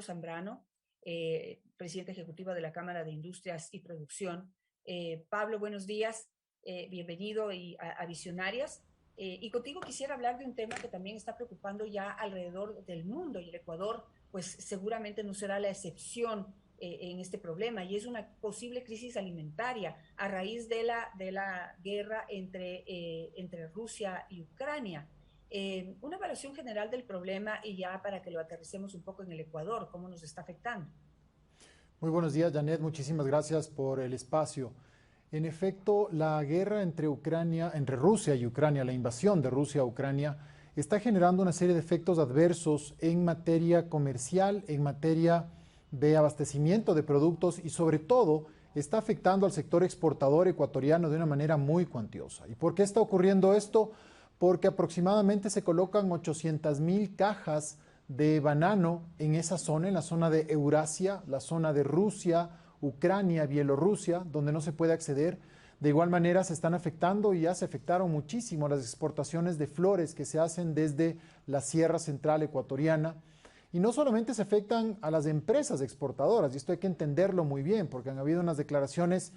Zambrano, presidente ejecutivo de la Cámara de Industrias y Producción. Pablo, buenos días, bienvenido a Visionarias. Y contigo quisiera hablar de un tema que también está preocupando ya alrededor del mundo, y el Ecuador, pues seguramente no será la excepción en este problema, y es una posible crisis alimentaria a raíz de la guerra entre Rusia y Ucrania. Una evaluación general del problema y ya para que lo aterricemos un poco en el Ecuador, cómo nos está afectando. Muy buenos días, Janet. Muchísimas gracias por el espacio. En efecto, la guerra entre Rusia y Ucrania, la invasión de Rusia a Ucrania, está generando una serie de efectos adversos en materia comercial, en materia de abastecimiento de productos y sobre todo está afectando al sector exportador ecuatoriano de una manera muy cuantiosa. ¿Y por qué está ocurriendo esto? Porque aproximadamente se colocan 800,000 cajas de banano en esa zona, en la zona de Eurasia, la zona de Rusia, Ucrania, Bielorrusia, donde no se puede acceder. De igual manera se están afectando y ya se afectaron muchísimo las exportaciones de flores que se hacen desde la Sierra Central ecuatoriana. Y no solamente se afectan a las empresas exportadoras, y esto hay que entenderlo muy bien, porque han habido unas declaraciones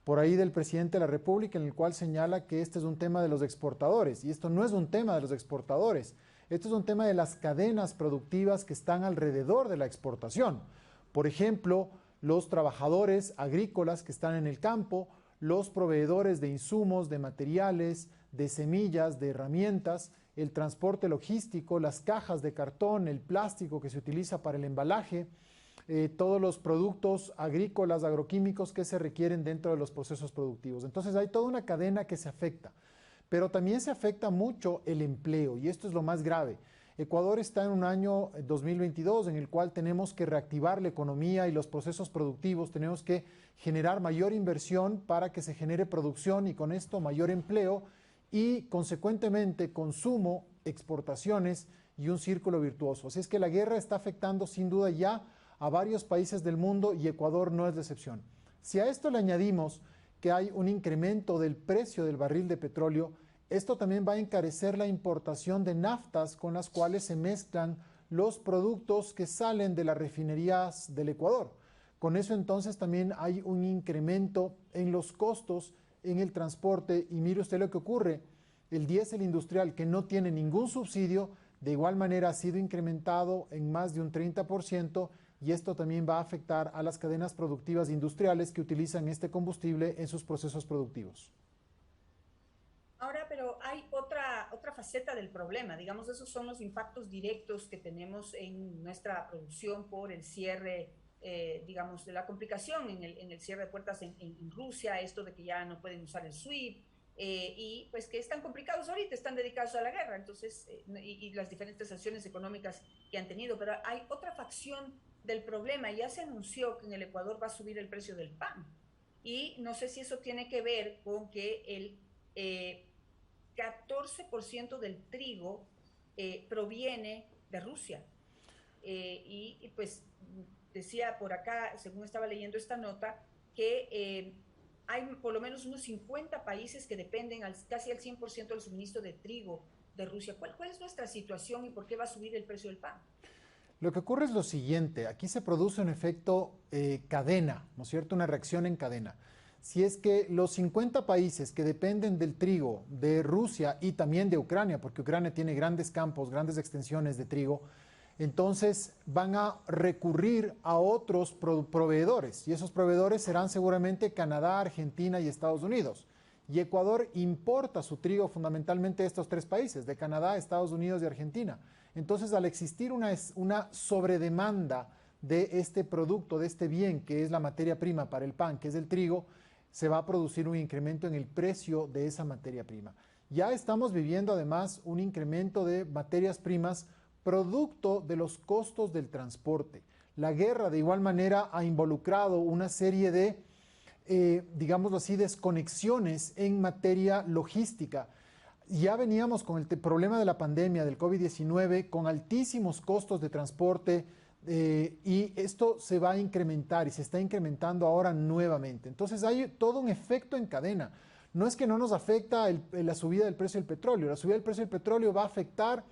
por ahí del presidente de la República en el cual señala que este es un tema de los exportadores, y esto no es un tema de los exportadores. Esto es un tema de las cadenas productivas que están alrededor de la exportación. Por ejemplo, los trabajadores agrícolas que están en el campo, los proveedores de insumos, de materiales, de semillas, de herramientas, el transporte logístico, las cajas de cartón, el plástico que se utiliza para el embalaje, todos los productos agrícolas, agroquímicos que se requieren dentro de los procesos productivos. Entonces hay toda una cadena que se afecta. Pero también se afecta mucho el empleo y esto es lo más grave. Ecuador está en un año 2022 en el cual tenemos que reactivar la economía y los procesos productivos, tenemos que generar mayor inversión para que se genere producción y con esto mayor empleo y consecuentemente consumo, exportaciones y un círculo virtuoso. Así es que la guerra está afectando sin duda ya a varios países del mundo y Ecuador no es la excepción. Si a esto le añadimos que hay un incremento del precio del barril de petróleo, esto también va a encarecer la importación de naftas con las cuales se mezclan los productos que salen de las refinerías del Ecuador. Con eso entonces también hay un incremento en los costos en el transporte y mire usted lo que ocurre, el diésel industrial que no tiene ningún subsidio, de igual manera ha sido incrementado en más de un 30% y esto también va a afectar a las cadenas productivas industriales que utilizan este combustible en sus procesos productivos. Ahora, pero hay otra faceta del problema, digamos, esos son los impactos directos que tenemos en nuestra producción por el cierre, digamos, de la complicación en el cierre de puertas en Rusia, esto de que ya no pueden usar el SWIFT, y pues que están complicados ahorita, están dedicados a la guerra, entonces, y las diferentes sanciones económicas que han tenido, pero hay otra facción del problema, ya se anunció que en el Ecuador va a subir el precio del pan, y no sé si eso tiene que ver con que el 14% del trigo proviene de Rusia. Pues decía por acá, según estaba leyendo esta nota, que hay por lo menos unos 50 países que dependen casi al 100% del suministro de trigo de Rusia. ¿Cuál es nuestra situación y por qué va a subir el precio del pan? Lo que ocurre es lo siguiente, aquí se produce un efecto cadena, ¿no es cierto? Una reacción en cadena. Si es que los 50 países que dependen del trigo de Rusia y también de Ucrania, porque Ucrania tiene grandes campos, grandes extensiones de trigo, entonces van a recurrir a otros proveedores y esos proveedores serán seguramente Canadá, Argentina y Estados Unidos. Y Ecuador importa su trigo fundamentalmente de estos tres países, de Canadá, Estados Unidos y Argentina. Entonces, al existir una sobredemanda de este producto, de este bien que es la materia prima para el pan, que es el trigo, se va a producir un incremento en el precio de esa materia prima. Ya estamos viviendo además un incremento de materias primas producto de los costos del transporte. La guerra de igual manera ha involucrado una serie de, digámoslo así, desconexiones en materia logística. Ya veníamos con el problema de la pandemia del COVID-19 con altísimos costos de transporte y esto se va a incrementar y se está incrementando ahora nuevamente. Entonces hay todo un efecto en cadena. No es que no nos afecta la subida del precio del petróleo, la subida del precio del petróleo va a afectar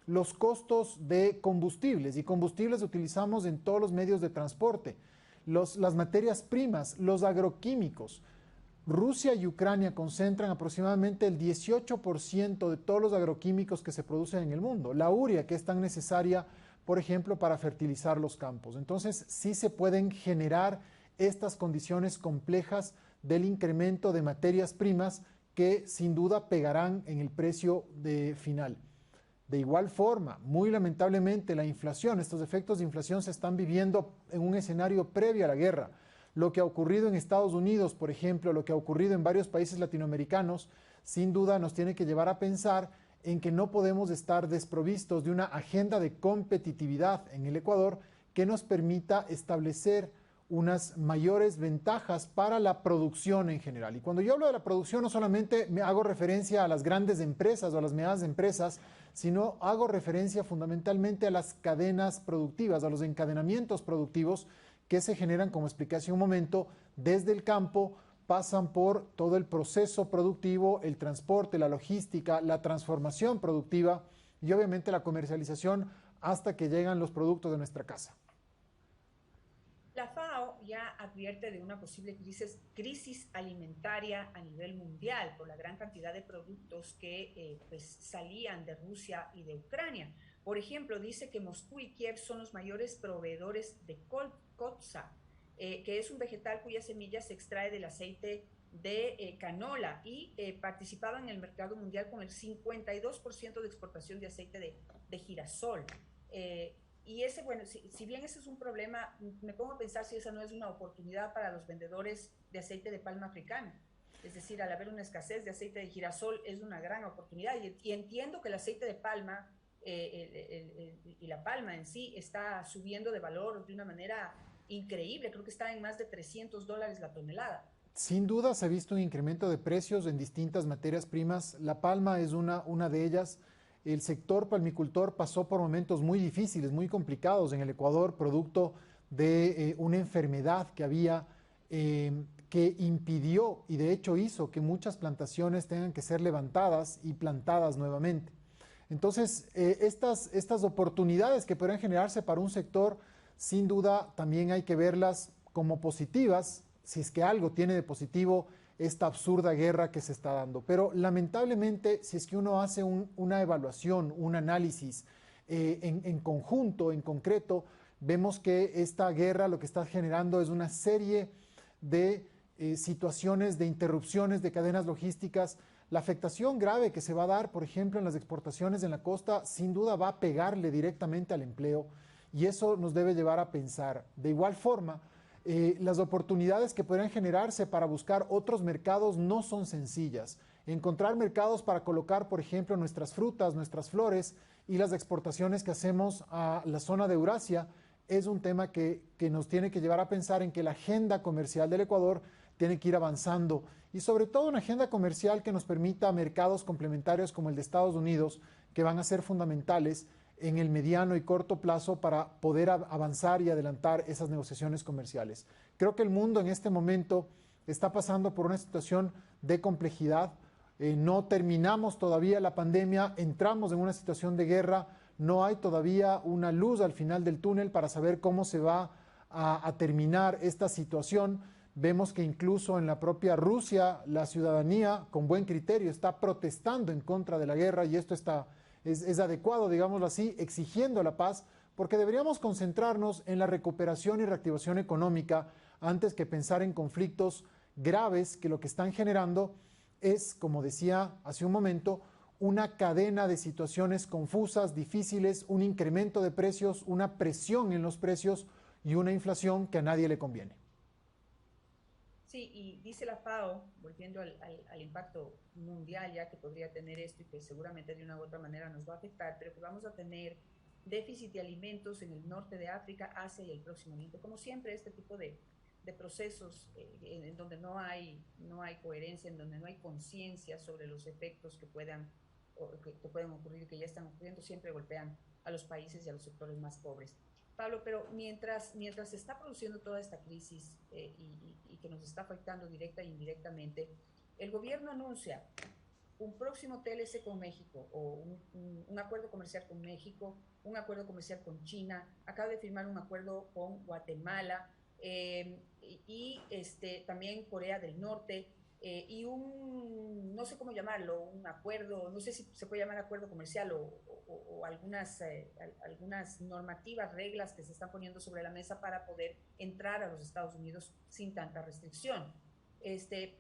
los costos de combustibles, y combustibles utilizamos en todos los medios de transporte, las materias primas, los agroquímicos. Rusia y Ucrania concentran aproximadamente el 18% de todos los agroquímicos que se producen en el mundo. La urea, que es tan necesaria, por ejemplo, para fertilizar los campos. Entonces, sí se pueden generar estas condiciones complejas del incremento de materias primas que sin duda pegarán en el precio final. De igual forma, muy lamentablemente, la inflación, estos efectos de inflación se están viviendo en un escenario previo a la guerra. Lo que ha ocurrido en Estados Unidos, por ejemplo, lo que ha ocurrido en varios países latinoamericanos, sin duda nos tiene que llevar a pensar en que no podemos estar desprovistos de una agenda de competitividad en el Ecuador que nos permita establecer unas mayores ventajas para la producción en general. Y cuando yo hablo de la producción, no solamente me hago referencia a las grandes empresas o a las medianas empresas, sino hago referencia fundamentalmente a las cadenas productivas, a los encadenamientos productivos que se generan, como expliqué hace un momento, desde el campo, pasan por todo el proceso productivo, el transporte, la logística, la transformación productiva y obviamente la comercialización hasta que llegan los productos de nuestra casa. La FAO ya advierte de una posible crisis alimentaria a nivel mundial por la gran cantidad de productos que pues salían de Rusia y de Ucrania. Por ejemplo, dice que Moscú y Kiev son los mayores proveedores de colza, que es un vegetal cuyas semillas se extrae del aceite de canola y participaba en el mercado mundial con el 52% de exportación de aceite de girasol. Y ese, bueno, si bien ese es un problema, me pongo a pensar si esa no es una oportunidad para los vendedores de aceite de palma africano. Es decir, al haber una escasez de aceite de girasol es una gran oportunidad. Y entiendo que el aceite de palma y la palma en sí está subiendo de valor de una manera increíble. Creo que está en más de $300 la tonelada. Sin duda se ha visto un incremento de precios en distintas materias primas. La palma es una de ellas. El sector palmicultor pasó por momentos muy difíciles, muy complicados en el Ecuador, producto de una enfermedad que había que impidió y de hecho hizo que muchas plantaciones tengan que ser levantadas y plantadas nuevamente. Entonces, estas oportunidades que podrían generarse para un sector, sin duda también hay que verlas como positivas, si es que algo tiene de positivo esta absurda guerra que se está dando. Pero lamentablemente, si es que uno hace una evaluación, un análisis en conjunto, en concreto, vemos que esta guerra lo que está generando es una serie de situaciones de interrupciones de cadenas logísticas. La afectación grave que se va a dar, por ejemplo, en las exportaciones en la costa, sin duda va a pegarle directamente al empleo y eso nos debe llevar a pensar. De igual forma, las oportunidades que podrían generarse para buscar otros mercados no son sencillas. Encontrar mercados para colocar, por ejemplo, nuestras frutas, nuestras flores y las exportaciones que hacemos a la zona de Eurasia es un tema que nos tiene que llevar a pensar en que la agenda comercial del Ecuador tiene que ir avanzando y sobre todo una agenda comercial que nos permita mercados complementarios como el de Estados Unidos, que van a ser fundamentales en el mediano y corto plazo para poder avanzar y adelantar esas negociaciones comerciales. Creo que el mundo en este momento está pasando por una situación de complejidad. No terminamos todavía la pandemia, entramos en una situación de guerra, no hay todavía una luz al final del túnel para saber cómo se va a terminar esta situación. Vemos que incluso en la propia Rusia la ciudadanía con buen criterio está protestando en contra de la guerra y esto es adecuado, digámoslo así, exigiendo la paz, porque deberíamos concentrarnos en la recuperación y reactivación económica antes que pensar en conflictos graves que lo que están generando es, como decía hace un momento, una cadena de situaciones confusas, difíciles, un incremento de precios, una presión en los precios y una inflación que a nadie le conviene. Sí, y dice la FAO, volviendo al impacto mundial ya que podría tener esto y que seguramente de una u otra manera nos va a afectar, pero que vamos a tener déficit de alimentos en el norte de África, Asia y el Próximo Oriente. Como siempre, este tipo de procesos en donde no hay coherencia, en donde no hay conciencia sobre los efectos que pueden ocurrir y que ya están ocurriendo, siempre golpean a los países y a los sectores más pobres. Pablo, pero mientras se está produciendo toda esta crisis y que nos está afectando directa e indirectamente, el gobierno anuncia un próximo TLC con México o un acuerdo comercial con México, un acuerdo comercial con China, acaba de firmar un acuerdo con Guatemala también Corea del Norte y no sé cómo llamarlo, un acuerdo, no sé si se puede llamar acuerdo comercial o algunas normativas, reglas que se están poniendo sobre la mesa para poder entrar a los Estados Unidos sin tanta restricción. Este,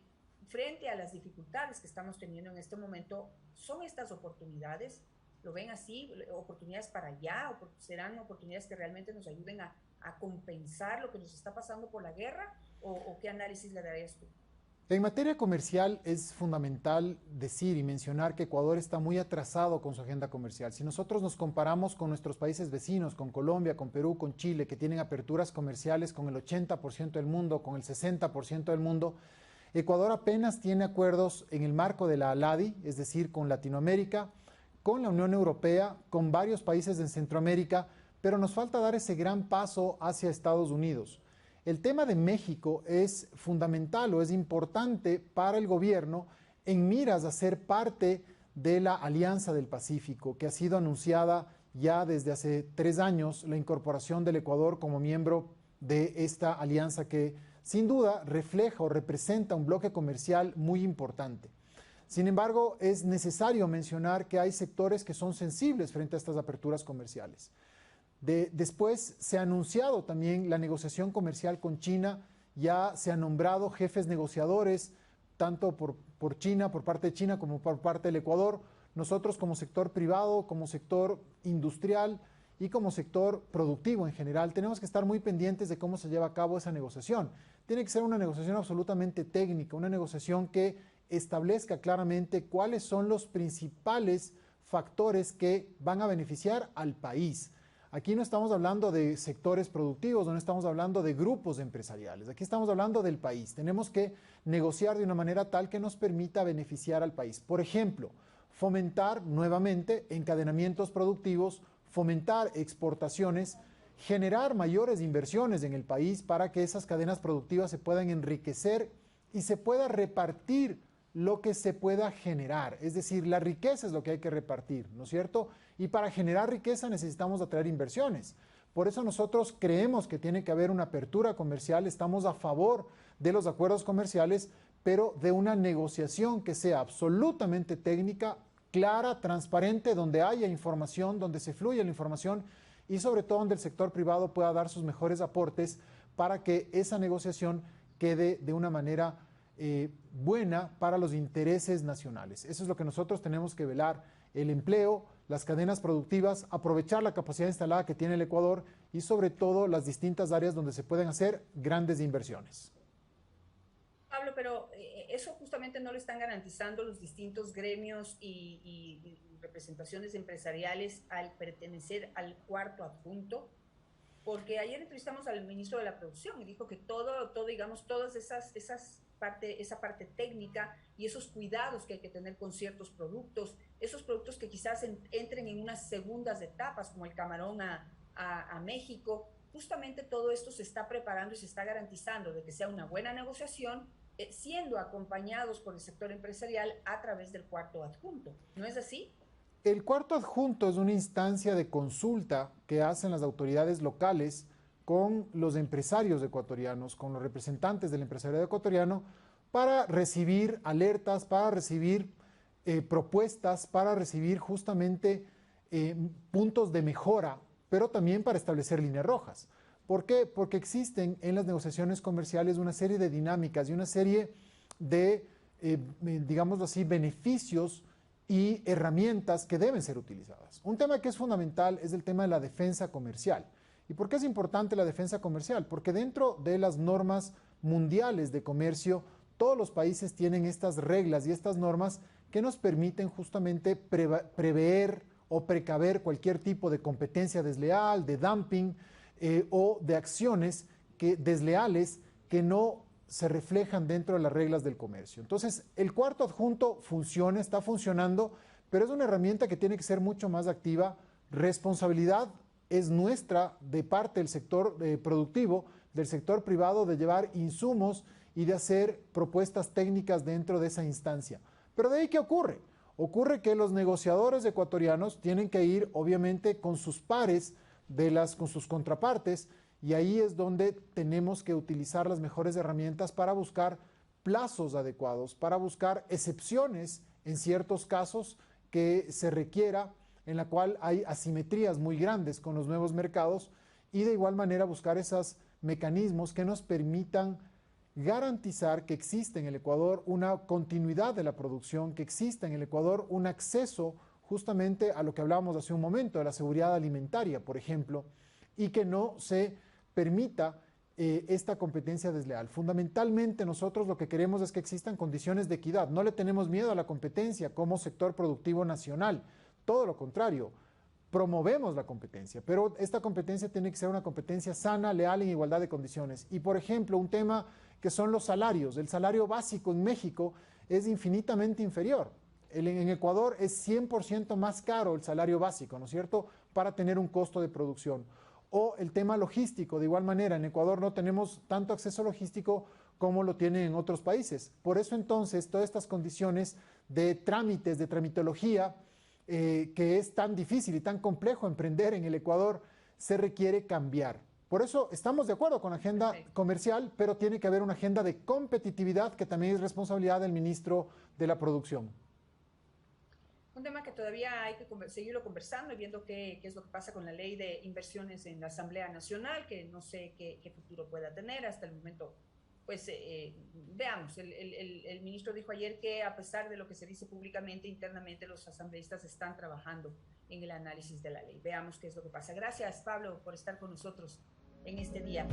Frente a las dificultades que estamos teniendo en este momento, ¿son estas oportunidades? ¿Lo ven así? ¿Oportunidades para allá? ¿Serán oportunidades que realmente nos ayuden a compensar lo que nos está pasando por la guerra? ¿O qué análisis le darías tú? En materia comercial es fundamental decir y mencionar que Ecuador está muy atrasado con su agenda comercial. Si nosotros nos comparamos con nuestros países vecinos, con Colombia, con Perú, con Chile, que tienen aperturas comerciales con el 80% del mundo, con el 60% del mundo, Ecuador apenas tiene acuerdos en el marco de la ALADI, es decir, con Latinoamérica, con la Unión Europea, con varios países en Centroamérica, pero nos falta dar ese gran paso hacia Estados Unidos. El tema de México es fundamental o es importante para el gobierno en miras a ser parte de la Alianza del Pacífico, que ha sido anunciada ya desde hace 3 años, la incorporación del Ecuador como miembro de esta alianza que sin duda refleja o representa un bloque comercial muy importante. Sin embargo, es necesario mencionar que hay sectores que son sensibles frente a estas aperturas comerciales. Después se ha anunciado también la negociación comercial con China, ya se han nombrado jefes negociadores, tanto por China, por parte de China, como por parte del Ecuador. Nosotros como sector privado, como sector industrial y como sector productivo en general, tenemos que estar muy pendientes de cómo se lleva a cabo esa negociación. Tiene que ser una negociación absolutamente técnica, una negociación que establezca claramente cuáles son los principales factores que van a beneficiar al país. Aquí no estamos hablando de sectores productivos, no estamos hablando de grupos empresariales, aquí estamos hablando del país. Tenemos que negociar de una manera tal que nos permita beneficiar al país. Por ejemplo, fomentar nuevamente encadenamientos productivos, fomentar exportaciones, generar mayores inversiones en el país para que esas cadenas productivas se puedan enriquecer y se pueda repartir lo que se pueda generar. Es decir, la riqueza es lo que hay que repartir, ¿no es cierto? Y para generar riqueza necesitamos atraer inversiones. Por eso nosotros creemos que tiene que haber una apertura comercial, estamos a favor de los acuerdos comerciales, pero de una negociación que sea absolutamente técnica, clara, transparente, donde haya información, donde se fluya la información y sobre todo donde el sector privado pueda dar sus mejores aportes para que esa negociación quede de una manera buena para los intereses nacionales. Eso es lo que nosotros tenemos que velar, el empleo, las cadenas productivas, aprovechar la capacidad instalada que tiene el Ecuador y sobre todo las distintas áreas donde se pueden hacer grandes inversiones. Pablo, pero eso justamente no lo están garantizando los distintos gremios y representaciones empresariales al pertenecer al cuarto adjunto, porque ayer entrevistamos al ministro de la Producción y dijo que digamos, todas esa parte técnica y esos cuidados que hay que tener con ciertos productos, esos productos que quizás entren en unas segundas etapas, como el camarón a México, justamente todo esto se está preparando y se está garantizando de que sea una buena negociación, siendo acompañados por el sector empresarial a través del cuarto adjunto. ¿No es así? El cuarto adjunto es una instancia de consulta que hacen las autoridades locales con los empresarios ecuatorianos, con los representantes del empresariado ecuatoriano, para recibir alertas, para recibir propuestas, para recibir justamente puntos de mejora, pero también para establecer líneas rojas. ¿Por qué? Porque existen en las negociaciones comerciales una serie de dinámicas y una serie de, digámoslo así, beneficios y herramientas que deben ser utilizadas. Un tema que es fundamental es el tema de la defensa comercial. ¿Y por qué es importante la defensa comercial? Porque dentro de las normas mundiales de comercio, todos los países tienen estas reglas y estas normas que nos permiten justamente prever o precaver cualquier tipo de competencia desleal, de dumping o de acciones desleales que no se reflejan dentro de las reglas del comercio. Entonces, el cuarto adjunto funciona, está funcionando, pero es una herramienta que tiene que ser mucho más activa. Responsabilidad es nuestra de parte del sector productivo, del sector privado, de llevar insumos y de hacer propuestas técnicas dentro de esa instancia. Pero de ahí, ¿qué ocurre? Ocurre que los negociadores ecuatorianos tienen que ir, obviamente, con sus pares, con sus contrapartes, y ahí es donde tenemos que utilizar las mejores herramientas para buscar plazos adecuados, para buscar excepciones en ciertos casos que se requiera, en la cual hay asimetrías muy grandes con los nuevos mercados, y de igual manera buscar esos mecanismos que nos permitan garantizar que existe en el Ecuador una continuidad de la producción, que exista en el Ecuador un acceso justamente a lo que hablábamos hace un momento, de la seguridad alimentaria, por ejemplo, y que no se permita esta competencia desleal. Fundamentalmente nosotros lo que queremos es que existan condiciones de equidad. No le tenemos miedo a la competencia como sector productivo nacional, todo lo contrario. Promovemos la competencia, pero esta competencia tiene que ser una competencia sana, leal, en igualdad de condiciones. Y, por ejemplo, un tema que son los salarios. El salario básico en México es infinitamente inferior. En Ecuador es 100% más caro el salario básico, ¿no es cierto?, para tener un costo de producción. O el tema logístico, de igual manera, en Ecuador no tenemos tanto acceso logístico como lo tienen en otros países. Por eso, entonces, todas estas condiciones de trámites, de tramitología, que es tan difícil y tan complejo emprender en el Ecuador, se requiere cambiar. Por eso estamos de acuerdo con la agenda comercial, pero tiene que haber una agenda de competitividad que también es responsabilidad del ministro de la Producción. Un tema que todavía hay que seguirlo conversando y viendo qué es lo que pasa con la ley de inversiones en la Asamblea Nacional, que no sé qué futuro pueda tener. Hasta el momento, pues veamos, el ministro dijo ayer que a pesar de lo que se dice públicamente, internamente los asambleístas están trabajando en el análisis de la ley. Veamos qué es lo que pasa. Gracias, Pablo, por estar con nosotros en este día.